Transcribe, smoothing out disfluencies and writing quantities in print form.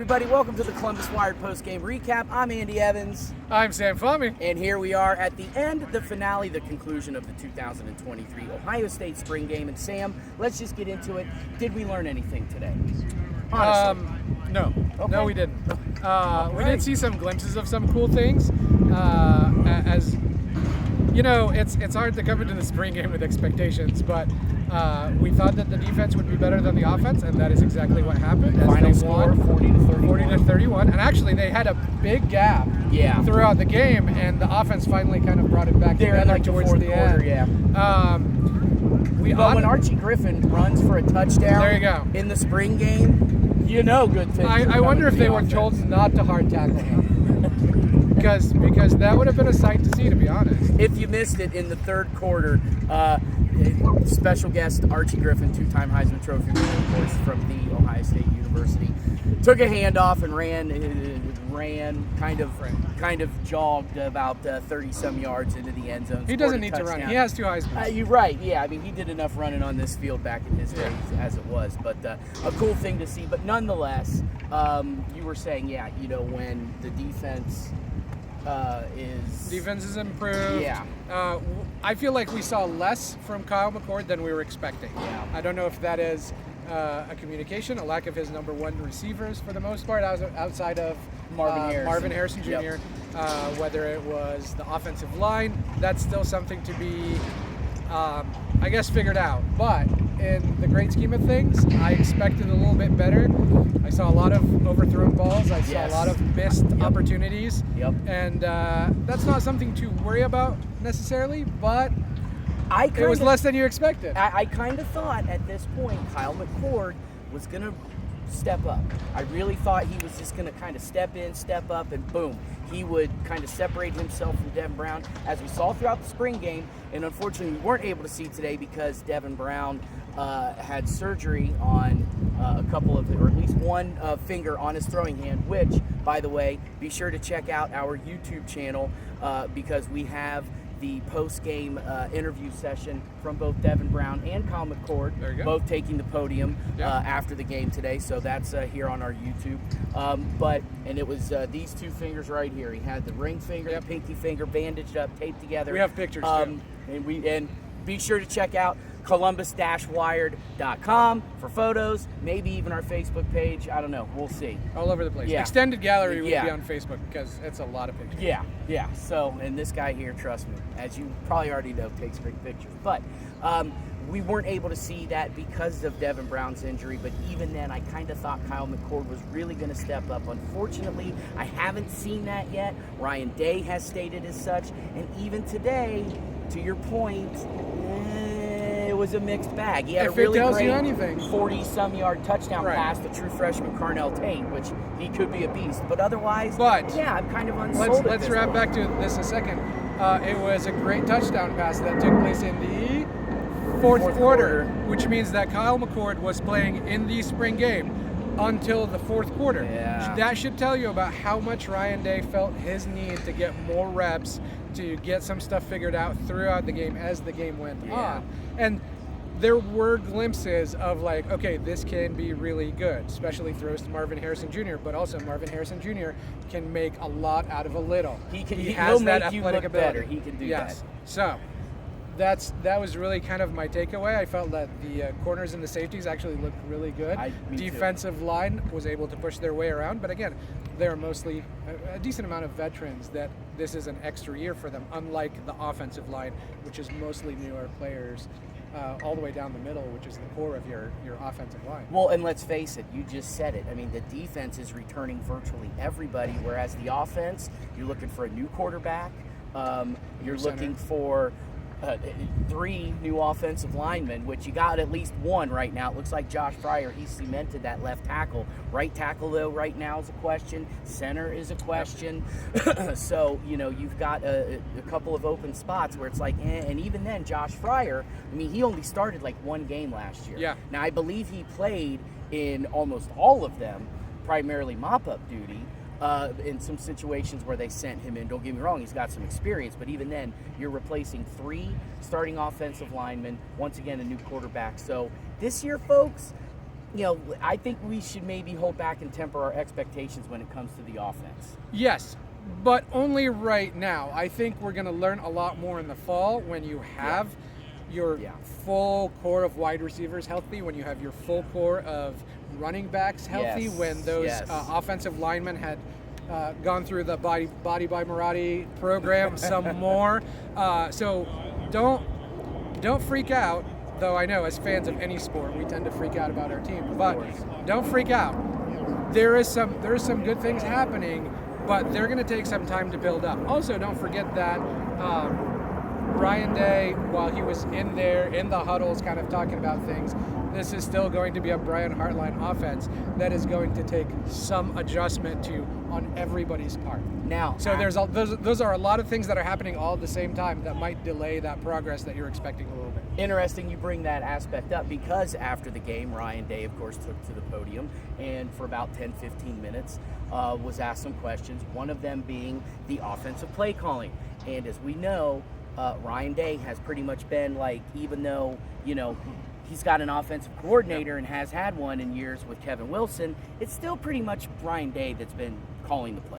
Everybody, welcome to the Columbus Wired post-game recap. I'm Andy Evans. I'm Sam Fahmi. And here we are at the end, the finale, the conclusion of the 2023 Ohio State spring game. And Sam, let's just get into it. Did we learn anything today? Honestly. No. Okay. No, we didn't. We right. did see some glimpses of some cool things. As you know, it's hard to come into the spring game with expectations, but we thought that the defense would be better than the offense, and that is exactly what happened. Final score, 40-31. And actually, they had a big gap throughout the game, and the offense finally kind of brought it back together like towards the the quarter, end. But when Archie Griffin runs for a touchdown there you go. In the spring game, you know good things. I wonder if they were told not to hard tackle him. Because that would have been a sight to see, to be honest. If you missed it in the third quarter, special guest Archie Griffin, two-time Heisman Trophy winner, of course, from the Ohio State University, took a handoff and ran, kind of jogged about 30-some yards into the end zone. He doesn't need to run. He has two Heismans. You're right. Yeah, I mean, he did enough running on this field back in his days as it was. But a cool thing to see. But nonetheless, you were saying, when the defense is improved. Yeah. I feel like we saw less from Kyle McCord than we were expecting. Yeah. I don't know if that is a communication, a lack of his number one receivers for the most part, outside of Marvin Harrison Jr. Yep. Whether it was the offensive line, that's still something to be, figured out. But in the great scheme of things, I expected a little bit better. I saw a lot of overthrown balls. I saw a lot of missed opportunities. Yep. And that's not something to worry about necessarily, but it was less than you expected. I kind of thought at this point Kyle McCord was going to step up. I really thought he was just going to kind of step in, step up, and boom, he would kind of separate himself from Devin Brown, as we saw throughout the spring game. And unfortunately, we weren't able to see today because Devin Brown had surgery on a couple of, or at least one finger on his throwing hand, which, by the way, be sure to check out our YouTube channel because we have the post-game interview session from both Devin Brown and Kyle McCord, both taking the podium after the game today. So that's here on our YouTube. And it was these two fingers right here. He had the ring finger, the pinky finger, bandaged up, taped together. We have pictures too. And be sure to check out Columbus-Wired.com for photos, maybe even our Facebook page. I don't know. We'll see. All over the place. Yeah. Extended gallery will be on Facebook because it's a lot of pictures. Yeah. So, and this guy here, trust me, as you probably already know, takes great pictures. But we weren't able to see that because of Devin Brown's injury. But even then, I kind of thought Kyle McCord was really going to step up. Unfortunately, I haven't seen that yet. Ryan Day has stated as such. And even today, to your point, it was a mixed bag. He had a really great 40-some yard touchdown pass to true freshman Carnell Tate, which he could be a beast. But otherwise, I'm kind of unsold. Let's wrap back to this a second. It was a great touchdown pass that took place in the fourth quarter, which means that Kyle McCord was playing in the spring game until the fourth quarter. Yeah. That should tell you about how much Ryan Day felt his need to get more reps, to get some stuff figured out throughout the game as the game went on. And there were glimpses of this can be really good, especially throws to Marvin Harrison Jr., but also Marvin Harrison Jr. can make a lot out of a little. He has that make you athletic look ability. better. He can do that. So that was really kind of my takeaway. I felt that the corners and the safeties actually looked really good. Defensive line was able to push their way around, but again, they're mostly a decent amount of veterans that this is an extra year for them, unlike the offensive line, which is mostly newer players all the way down the middle, which is the core of your offensive line. Well, and let's face it, you just said it. I mean, the defense is returning virtually everybody, whereas the offense, you're looking for a new quarterback, you're looking for 3 new offensive linemen, which you got at least one right now. It looks like Josh Fryer, he cemented that left tackle. Right tackle, though, right now is a question. Center is a question. So, you've got a couple of open spots where it's like, and even then, Josh Fryer, I mean, he only started one game last year. Yeah. Now, I believe he played in almost all of them, primarily mop-up duty. In some situations where they sent him in. Don't get me wrong, he's got some experience, but even then, you're replacing 3 starting offensive linemen, once again, a new quarterback. So this year, folks, I think we should maybe hold back and temper our expectations when it comes to the offense. Yes, but only right now. I think we're going to learn a lot more in the fall when you have your full core of wide receivers healthy, when you have your full core of running backs healthy, when those offensive linemen had gone through the body by Marati program some more. So don't freak out. Though I know as fans of any sport, we tend to freak out about our team. But don't freak out. There is some good things happening, but they're going to take some time to build up. Also, don't forget that Ryan Day, while he was in there in the huddles kind of talking about things, this is still going to be a Brian Hartline offense that is going to take some adjustment to on everybody's part. Now, so those are a lot of things that are happening all at the same time that might delay that progress that you're expecting a little bit. Interesting you bring that aspect up, because after the game, Ryan Day, of course, took to the podium and for about 10-15 minutes was asked some questions, one of them being the offensive play calling. And as we know, Ryan Day has pretty much been like, even though, he's got an offensive coordinator and has had one in years with Kevin Wilson, it's still pretty much Ryan Day that's been calling the play.